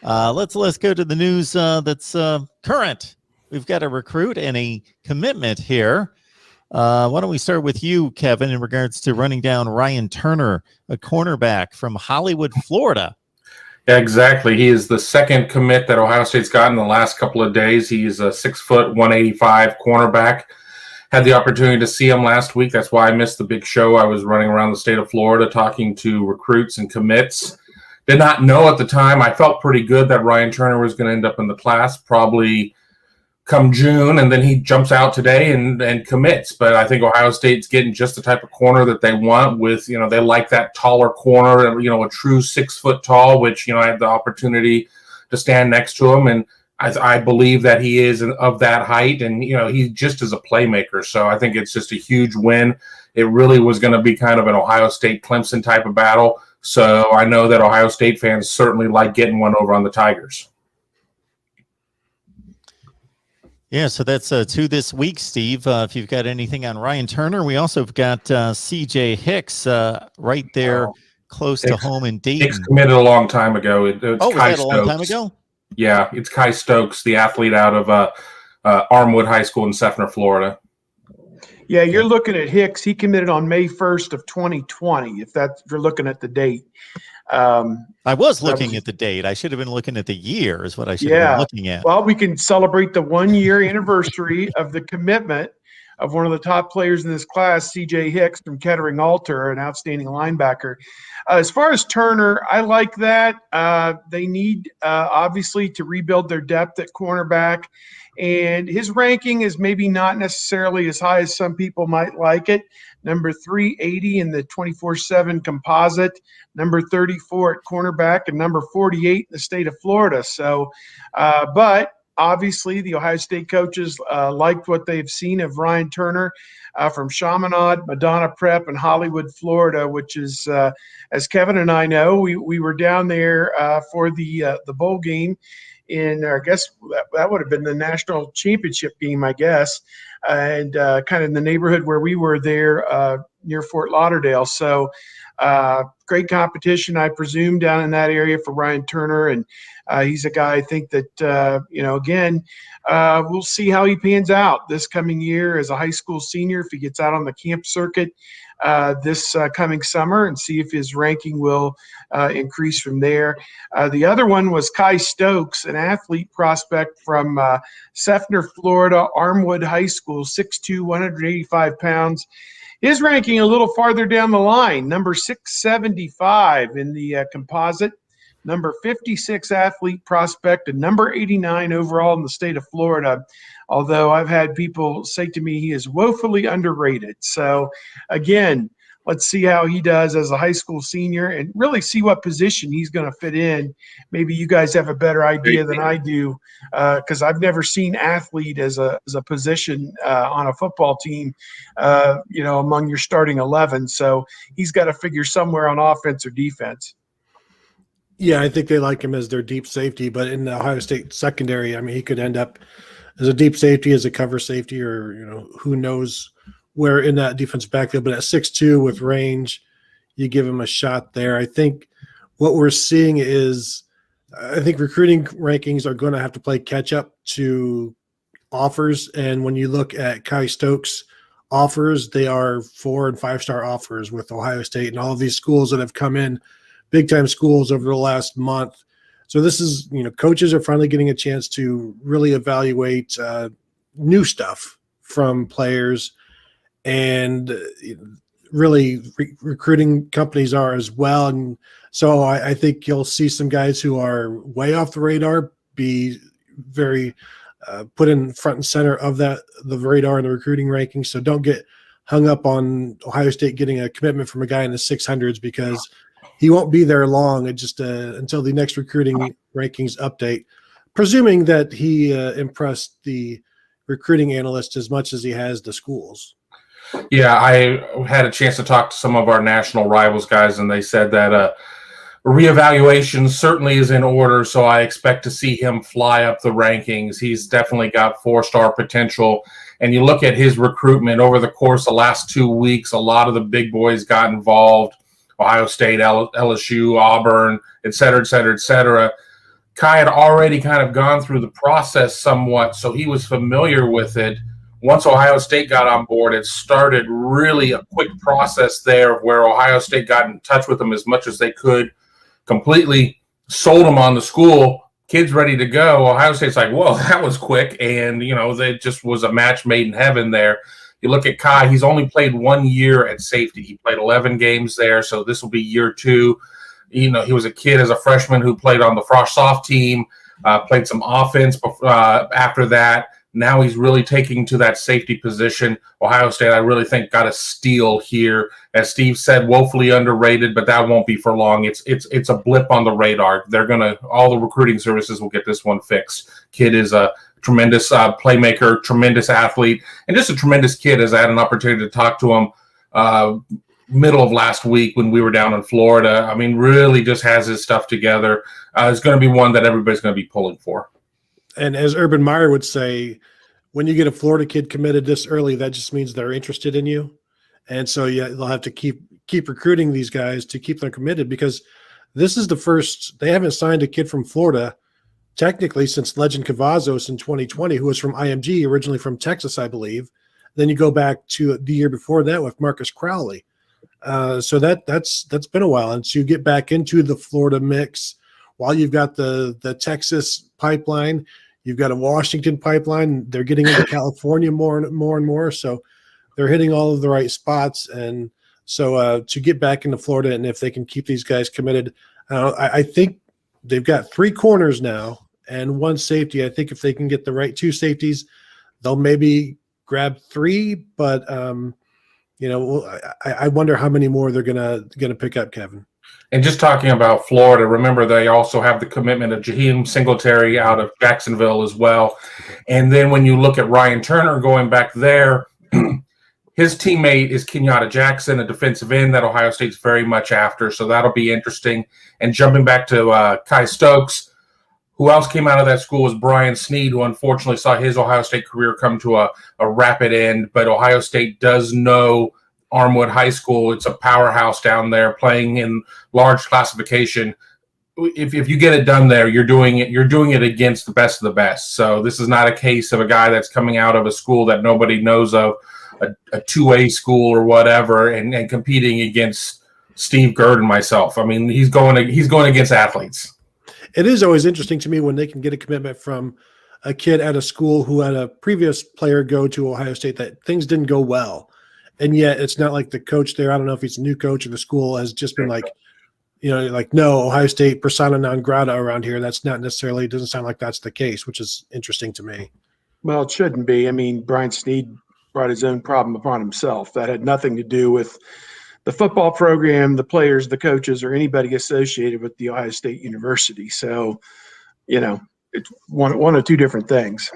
Let's go to the news that's current. We've got a recruit and a commitment here. Why don't we start with you, Kevin, in regards to running down Ryan Turner, a cornerback from Hollywood, Florida. Yeah, exactly. He is the second commit that Ohio State's gotten in the last couple of days. He's a 6', 185 cornerback. Had the opportunity to see him last week. That's why I missed the big show. I was running around the state of Florida talking to recruits and commits. Did not know at the time. I felt pretty good that Ryan Turner was going to end up in the class probably come June, and then he jumps out today and commits. But I think Ohio State's getting just the type of corner that they want with, they like that taller corner, a true 6 foot tall, which, I had the opportunity to stand next to him. And I believe that he is of that height, and, he just is a playmaker. So I think it's just a huge win. It really was going to be kind of an Ohio State-Clemson type of battle. So I know that Ohio State fans certainly like getting one over on the Tigers. Yeah, so that's two this week, Steve. If you've got anything on Ryan Turner, we also have got C.J. Hicks right there close to home in Dayton. Hicks committed a long time ago. Was that a long time ago? Yeah, it's Kye Stokes, the athlete out of Armwood High School in Seffner, Florida. Yeah, you're looking at Hicks. He committed on May 1st of 2020, if you're looking at the date. I was looking at the date. I should have been looking at the year is what I should have been looking at. Well, we can celebrate the 1-year anniversary of the commitment of one of the top players in this class, C.J. Hicks from Kettering Alter, an outstanding linebacker. As far as Turner, I like that. They need, obviously, to rebuild their depth at cornerback. And his ranking is maybe not necessarily as high as some people might like it. Number 380 in the 24/7 composite, number 34 at cornerback, and number 48 in the state of Florida. So, but obviously the Ohio State coaches liked what they've seen of Ryan Turner from Chaminade, Madonna Prep, and Hollywood, Florida, which is, as Kevin and I know, we were down there for the bowl game. I guess that would have been the national championship game, I guess, and kind of in the neighborhood where we were there near Fort Lauderdale. So great competition, I presume, down in that area for Ryan Turner. And he's a guy I think that, again, we'll see how he pans out this coming year as a high school senior if he gets out on the camp circuit this coming summer, and see if his ranking will increase from there. The other one was Kye Stokes, an athlete prospect from Seffner, Florida, Armwood High School, 6'2", 185 pounds. His ranking a little farther down the line, number 675 in the composite, number 56 athlete prospect, and number 89 overall in the state of Florida. Although I've had people say to me he is woefully underrated. So, again, let's see how he does as a high school senior and really see what position he's going to fit in. Maybe you guys have a better idea than I do because I've never seen athlete as a position on a football team, among your starting 11. So he's got to figure somewhere on offense or defense. Yeah, I think they like him as their deep safety, but in the Ohio State secondary, I mean, he could end up as a deep safety, as a cover safety, or, who knows where in that defensive backfield. But at 6'2" with range, you give him a shot there. I think what we're seeing is I think recruiting rankings are going to have to play catch up to offers. And when you look at Kye Stokes' offers, they are 4- and 5-star offers with Ohio State and all of these schools that have come in, big-time schools over the last month. So this is, coaches are finally getting a chance to really evaluate new stuff from players, and really recruiting companies are as well. And so I think you'll see some guys who are way off the radar be very put in front and center of the radar in the recruiting rankings. So don't get hung up on Ohio State getting a commitment from a guy in the 600s, because he won't be there long. Just until the next recruiting rankings update, presuming that he impressed the recruiting analysts as much as he has the schools. Yeah, I had a chance to talk to some of our national rivals guys, and they said that reevaluation certainly is in order. So I expect to see him fly up the rankings. He's definitely got 4-star potential. And you look at his recruitment over the course of the last 2 weeks, a lot of the big boys got involved. Ohio State, LSU, Auburn, et cetera, et cetera, et cetera. Kye had already kind of gone through the process somewhat, so he was familiar with it. Once Ohio State got on board, it started really a quick process there where Ohio State got in touch with them as much as they could, completely sold them on the school, kids ready to go. Ohio State's like, whoa, that was quick. And, they just was a match made in heaven there. You look at Kye, he's only played 1 year at safety. He played 11 games there, so this will be year 2. He was a kid as a freshman who played on the Frosh Soft team, played some offense after that. Now he's really taking to that safety position. Ohio State, I really think, got a steal here. As Steve said, woefully underrated, but that won't be for long. It's a blip on the radar. All the recruiting services will get this one fixed. Kid is a tremendous playmaker, tremendous athlete, and just a tremendous kid. As I had an opportunity to talk to him middle of last week when we were down in Florida. I mean, really just has his stuff together. It's going to be one that everybody's going to be pulling for. And as Urban Meyer would say, when you get a Florida kid committed this early, that just means they're interested in you. And so they'll have to keep recruiting these guys to keep them committed, because this is the first – they haven't signed a kid from Florida technically since Legend Cavazos in 2020, who was from IMG, originally from Texas, I believe. Then you go back to the year before that with Marcus Crowley. So that's been a while. And so you get back into the Florida mix while you've got the Texas pipeline. You've got a Washington pipeline. They're getting into California more and more. So they're hitting all of the right spots. And so to get back into Florida, and if they can keep these guys committed, I think they've got 3 corners now and 1 safety. I think if they can get the right 2 safeties, they'll maybe grab 3. But I wonder how many more they're gonna pick up, Kevin. And just talking about Florida, remember they also have the commitment of Jaheim Singletary out of Jacksonville as well. And then when you look at Ryan Turner going back there, his teammate is Kenyatta Jackson, a defensive end that Ohio State's very much after. So that'll be interesting. And jumping back to Kye Stokes, who else came out of that school was Brian Sneed, who unfortunately saw his Ohio State career come to a rapid end. But Ohio State does know Armwood High School. It's a powerhouse down there, playing in large classification. If you get it done there, you're doing it against the best of the best. So this is not a case of a guy that's coming out of a school that nobody knows of, a 2A school or whatever, and competing against Steve Gerd and myself. I mean, he's going against athletes. It is always interesting to me when they can get a commitment from a kid at a school who had a previous player go to Ohio State that things didn't go well. And yet it's not like the coach there, I don't know if he's a new coach or the school has just been like, no, Ohio State persona non grata around here. That's not necessarily, it doesn't sound like that's the case, which is interesting to me. Well, it shouldn't be. I mean, Brian Sneed brought his own problem upon himself. That had nothing to do with the football program, the players, the coaches, or anybody associated with the Ohio State University. So, it's one of 2 different things.